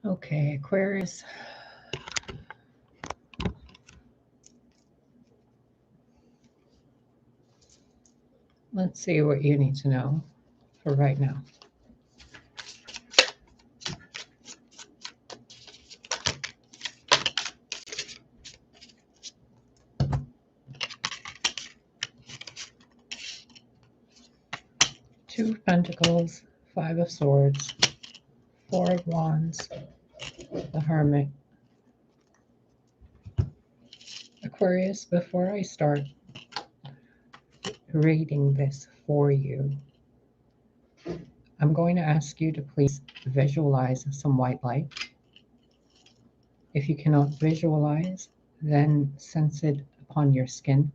Okay, Aquarius. Let's see what you need to know for right now. Two of Pentacles, Five of Swords, Four of Wands, the Hermit. Aquarius, before I start reading this for you, I'm going to ask you to please visualize some white light. If you cannot visualize, then sense it upon your skin.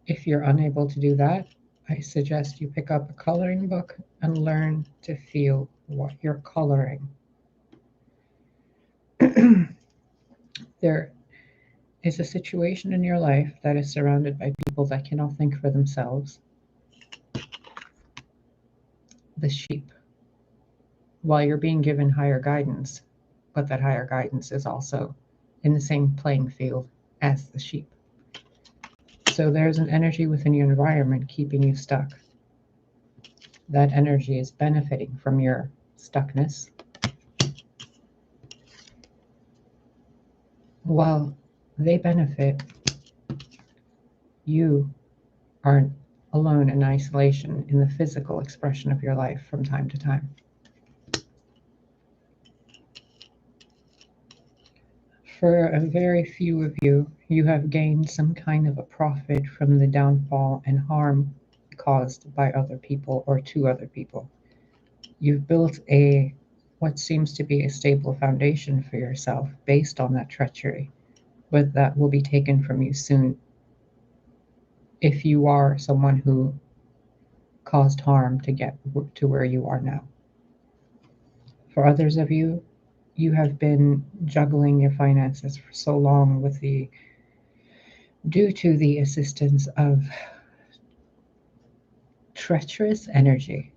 If you're unable to do that, I suggest you pick up a coloring book and learn to feel what you're coloring. There is a situation in your life that is surrounded by people that cannot think for themselves. The sheep. While you're being given higher guidance, but that higher guidance is also in the same playing field as the sheep. So there's an energy within your environment keeping you stuck. That energy is benefiting from your stuckness. While they benefit, you are alone in isolation in the physical expression of your life from time to time. For a very few of you, you have gained some kind of a profit from the downfall and harm caused by other people or to other people. You've built what seems to be a stable foundation for yourself based on that treachery, but that will be taken from you soon if you are someone who caused harm to get to where you are now. For others of you, you have been juggling your finances for so long due to the assistance of treacherous energy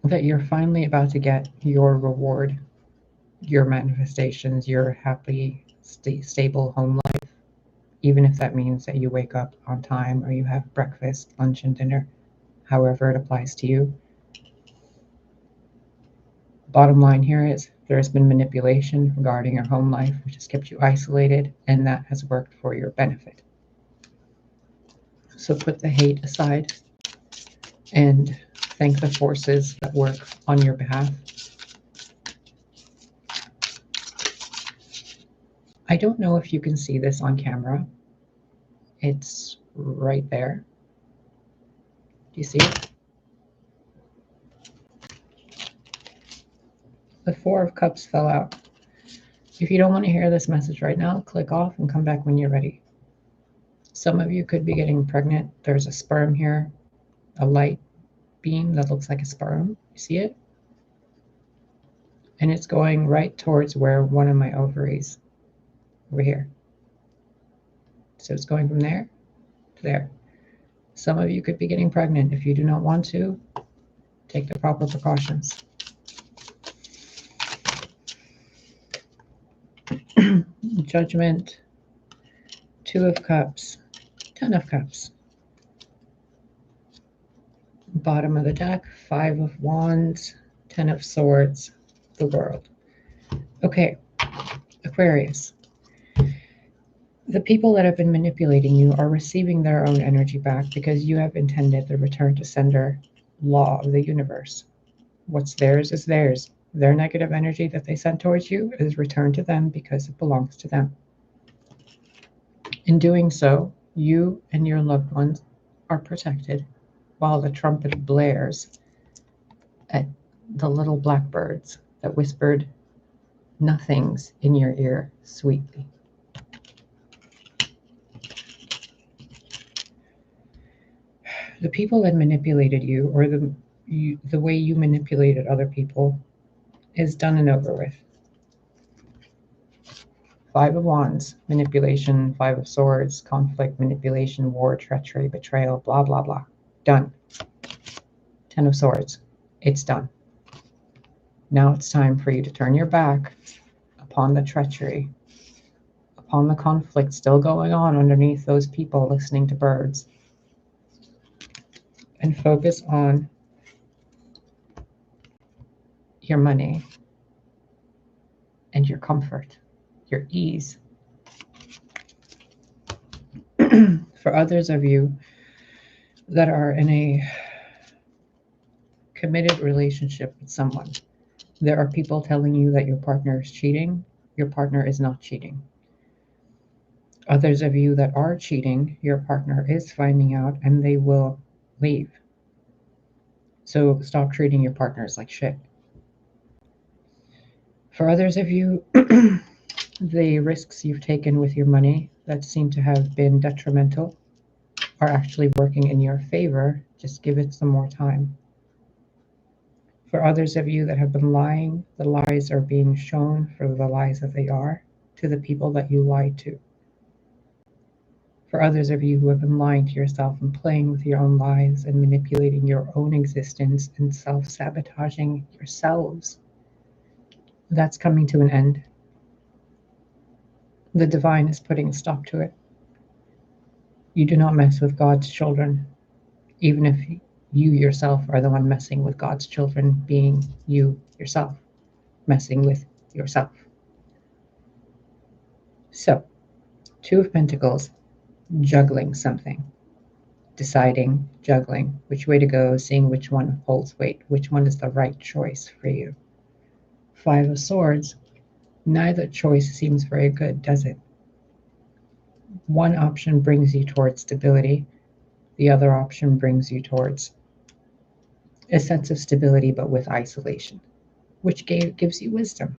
that you're finally about to get your reward, your manifestations, your happy, stable home life, even if that means that you wake up on time or you have breakfast, lunch, and dinner, however it applies to you. Bottom line here is there has been manipulation regarding your home life, which has kept you isolated, and that has worked for your benefit. So put the hate aside and thank the forces that work on your behalf. I don't know if you can see this on camera. It's right there. Do you see it? The Four of Cups fell out. If you don't want to hear this message right now, click off and come back when you're ready. Some of you could be getting pregnant. There's a sperm here, a light beam that looks like a sperm. You see it? And it's going right towards where one of my ovaries, over here. So it's going from there to there. Some of you could be getting pregnant. If you do not want to, take the proper precautions. Judgment, Two of Cups, Ten of Cups. Bottom of the deck, Five of Wands, Ten of Swords, the World. Okay, Aquarius. The people that have been manipulating you are receiving their own energy back because you have intended the return to sender law of the universe. What's theirs is theirs. Their negative energy that they sent towards you is returned to them because it belongs to them. In doing so, you and your loved ones are protected while the trumpet blares at the little blackbirds that whispered nothings in your ear sweetly. The people that manipulated you, or the way you manipulated other people, is done and over with. Five of Wands, manipulation. Five of Swords, conflict, manipulation, war, treachery, betrayal, blah, blah, blah. Done. Ten of Swords. It's done. Now it's time for you to turn your back upon the treachery, upon the conflict still going on underneath those people listening to birds, and focus on your money and your comfort, your ease. For others of you that are in a committed relationship with someone, there are people telling you that your partner is cheating. Your partner is not cheating. Others of you that are cheating, your partner is finding out and they will leave. So stop treating your partners like shit. For others of you, the risks you've taken with your money that seem to have been detrimental are actually working in your favor. Just give it some more time. For others of you that have been lying, the lies are being shown for the lies that they are to the people that you lied to. For others of you who have been lying to yourself and playing with your own lies and manipulating your own existence and self-sabotaging yourselves, that's coming to an end. The divine is putting a stop to it. You do not mess with God's children, even if you yourself are the one messing with God's children, being you yourself, messing with yourself. So, Two of Pentacles, juggling something, deciding, juggling, which way to go, seeing which one holds weight, which one is the right choice for you. Five of Swords, neither choice seems very good, does it? One option brings you towards stability, the other option brings you towards a sense of stability but with isolation, which gives you wisdom.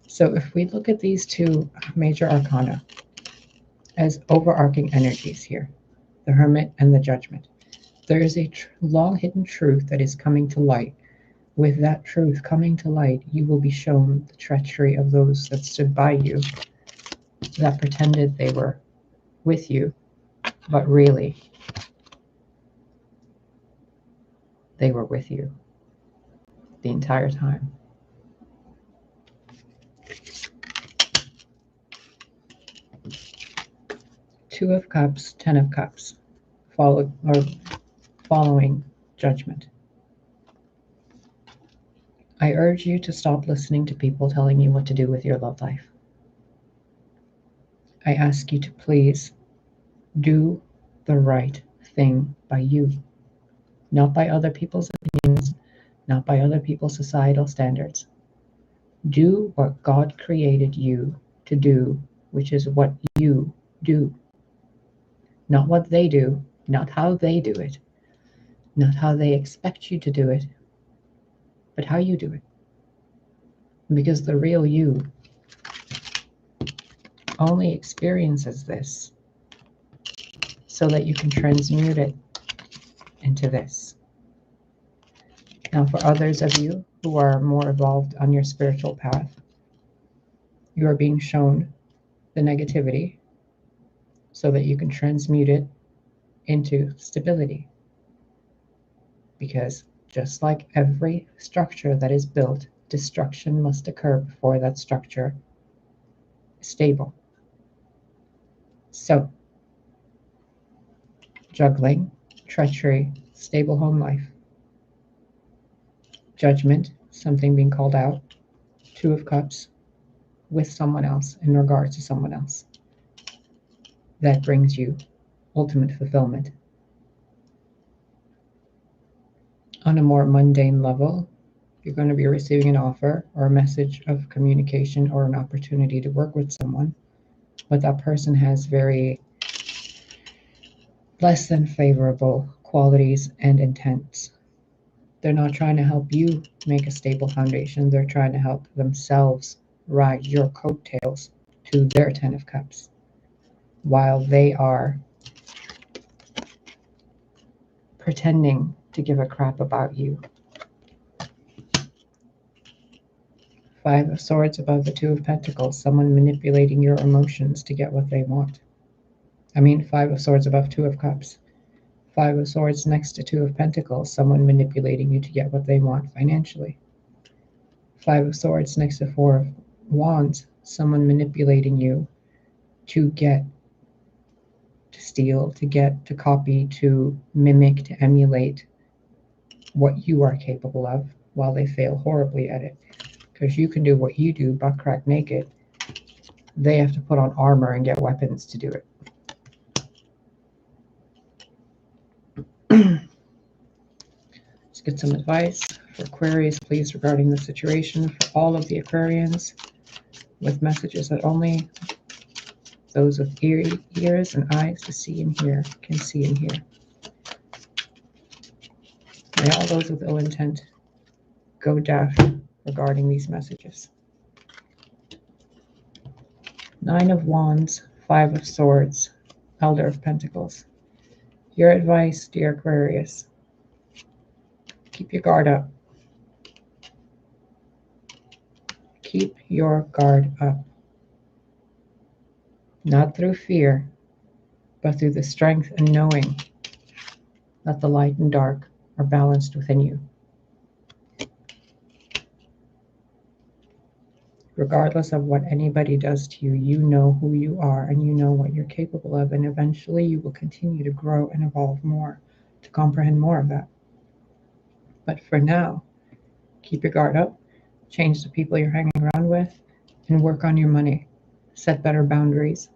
So if we look at these two major arcana as overarching energies here, the Hermit and the Judgment, there is a long hidden truth that is coming to light. With that truth coming to light, you will be shown the treachery of those that stood by you, that pretended they were with you, but really they were with you the entire time. Two of Cups, Ten of Cups, following Judgment. I urge you to stop listening to people telling you what to do with your love life. I ask you to please do the right thing by you, not by other people's opinions, not by other people's societal standards. Do what God created you to do, which is what you do. Not what they do, not how they do it, not how they expect you to do it, but how you do it. Because the real you only experiences this so that you can transmute it into this. Now, for others of you who are more evolved on your spiritual path, you are being shown the negativity so that you can transmute it into stability. Because just like every structure that is built, destruction must occur before that structure is stable. So, juggling, treachery, stable home life. Judgment, something being called out. Two of Cups, with someone else, in regards to someone else. That brings you ultimate fulfillment. On a more mundane level, you're going to be receiving an offer or a message of communication or an opportunity to work with someone, but that person has very less than favorable qualities and intents. They're not trying to help you make a stable foundation. They're trying to help themselves ride your coattails to their Ten of Cups, while they are pretending to give a crap about you. Five of Swords above the Two of Pentacles, someone manipulating your emotions to get what they want. Five of Swords above Two of Cups. Five of Swords next to Two of Pentacles, someone manipulating you to get what they want financially. Five of Swords next to Four of Wands, someone manipulating you to get, to steal, to get, to copy, to mimic, to emulate what you are capable of while they fail horribly at it. Because you can do what you do, butt crack naked. They have to put on armor and get weapons to do it. Let's get some advice for Aquarius, please, regarding the situation for all of the Aquarians, with messages that only those with ears and eyes to see and hear can see and hear. May all those with ill intent go deaf regarding these messages. Nine of Wands, Five of Swords, Elder of Pentacles. Your advice, dear Aquarius: keep your guard up. Keep your guard up. Not through fear, but through the strength and knowing that the light and dark are balanced within you. Regardless of what anybody does to you, you know who you are and you know what you're capable of, and eventually you will continue to grow and evolve more to comprehend more of that. But for now, keep your guard up, change the people you're hanging around with, and work on your money. Set better boundaries.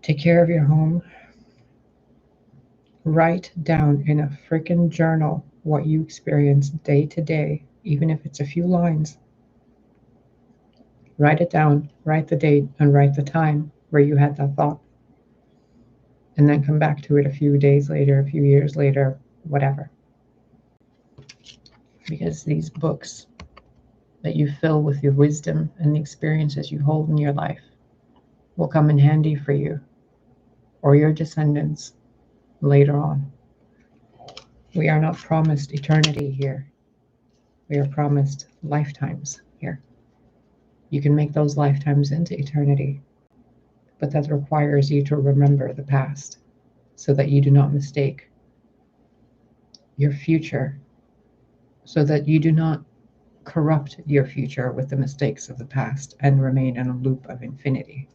Take care of your home. Write down in a freaking journal what you experience day to day, even if it's a few lines. Write it down, write the date, and write the time where you had that thought. And then come back to it a few days later, a few years later, whatever. Because these books that you fill with your wisdom and the experiences you hold in your life will come in handy for you or your descendants later on. We are not promised eternity here. We are promised lifetimes here. You can make those lifetimes into eternity, but that requires you to remember the past so that you do not mistake your future, so that you do not corrupt your future with the mistakes of the past and remain in a loop of infinity.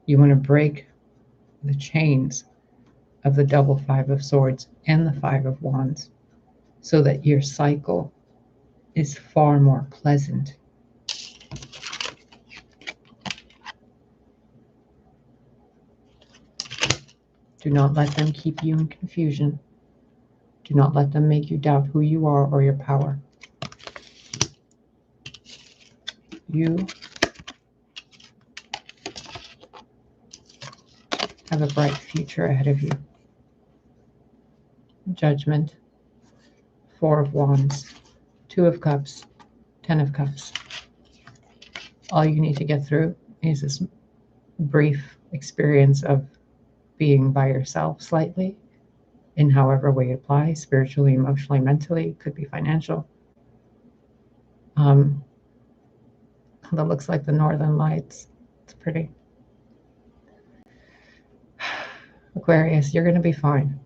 You want to break the chains of the double Five of Swords and the Five of Wands so that your cycle is far more pleasant. Do not let them keep you in confusion. Do not let them make you doubt who you are or your power. You have a bright future ahead of you. Judgment, Four of Wands, Two of Cups, Ten of Cups. All you need to get through is this brief experience of being by yourself slightly, in however way it applies, spiritually, emotionally, mentally, could be financial. That looks like the Northern Lights. It's pretty. Aquarius, you're going to be fine.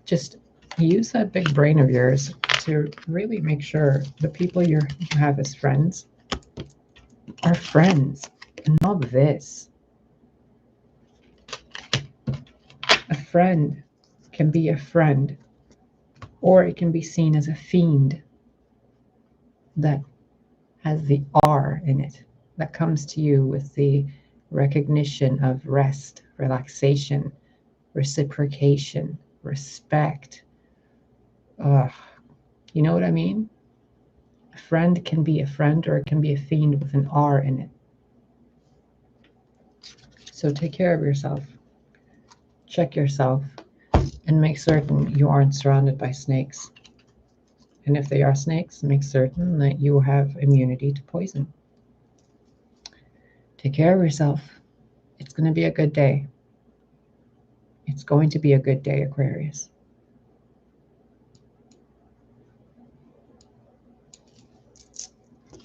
Just use that big brain of yours to really make sure the people you have as friends are friends and not this. A friend can be a friend, or it can be seen as a fiend that has the R in it, that comes to you with the recognition of rest, relaxation, reciprocation, respect. You know what I mean? A friend can be a friend, or it can be a fiend with an R in it. So take care of yourself. Check yourself and make certain you aren't surrounded by snakes. And if they are snakes, make certain that you have immunity to poison. Take care of yourself. It's going to be a good day. It's going to be a good day, Aquarius.